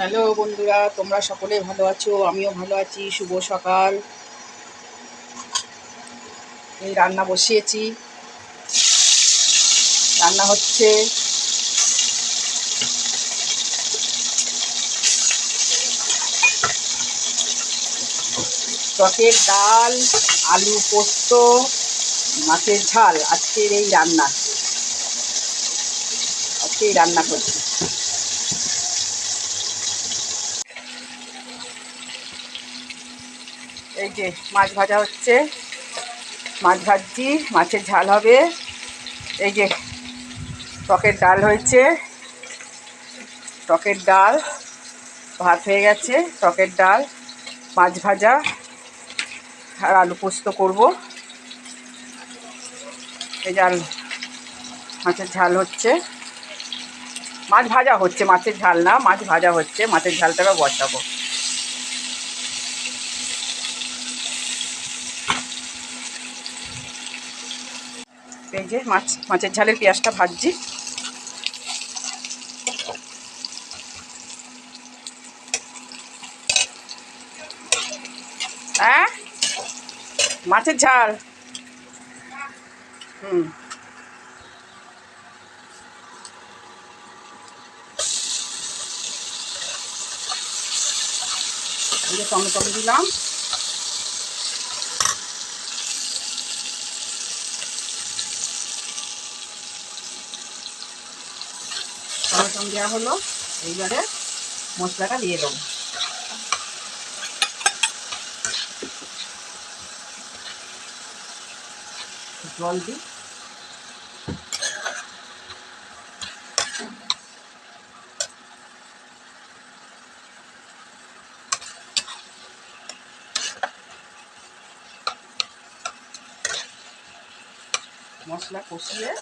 Hello বন্ধুরা, তোমরা সকলে ভালো আছো? আমিও ভালো আছি। শুভ সকাল। এই রান্না বসিয়েছি, রান্না হচ্ছে। টকের ডাল, আলু পোস্ত, মাছের ঝাল। আজকের এই রান্না করছি। এই যে মাছ ভাজা হচ্ছে, মাছ ভাজছি, মাছের ঝাল হবে। এই যে টকের ডাল হয়েছে, টকের ডাল ভাত হয়ে গেছে। টকের ডাল, মাছ ভাজা আর আলু পোস্ত করব। এই যে মাছের ঝাল হচ্ছে, মাছ ভাজা হচ্ছে, মাছের ঝাল না, মাছ ভাজা হচ্ছে। মাছের ঝালটাকে বসাবো। এই যে মাছের ঝালের পেঁয়াজটা ভাজছি। হ্যাঁ, মাছের ঝাল। এই যে টমেটো দিলাম, টমেটো দেওয়া হলো। এইবারে মশলাটা দিয়ে দেবো। জল দিই। মশলা কষিয়ে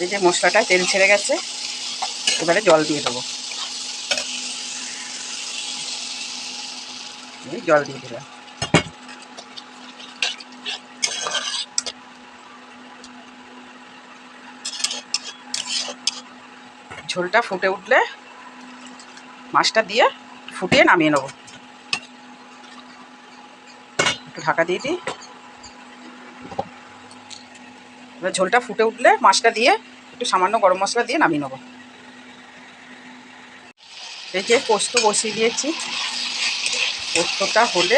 এই যে মশলাটা তেল ছেড়ে গেছে, এবারে জল দিয়ে দেবো। জল দিয়ে দিলাম। ঝোলটা ফুটে উঠলে মাছটা দিয়ে ফুটিয়ে নামিয়ে নেব। একটু ঢাকা দিয়ে দিই। এবার ঝোলটা ফুটে উঠলে মাছটা দিয়ে একটু সামান্য গরম মশলা দিয়ে নামিয়ে নেব। এই যে পোস্ত বসিয়ে দিয়েছি, পোস্তটা হলে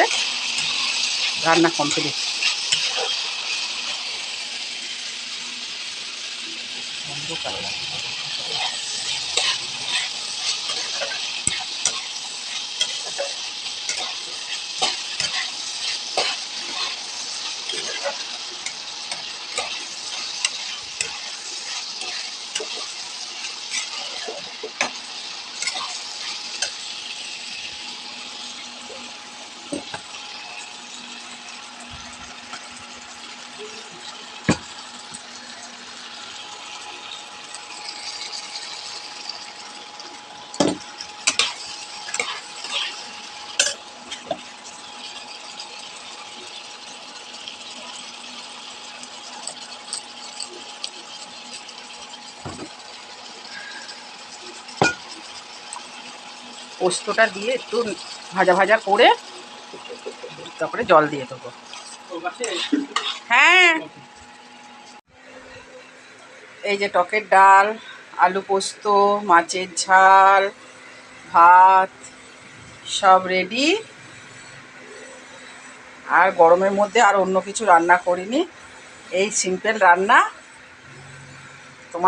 রান্না কমপ্লিট। পোস্তটা দিয়ে একটু ভাজা ভাজা করে তারপরে জল দিয়ে দেবো। হ্যাঁ, এই যে টকের ডাল, আলু পোস্ত, মাছের ঝাল, ভাত সব রেডি। আর গরমের মধ্যে আর অন্য কিছু রান্না করিনি, এই সিম্পল রান্না। তোমাদের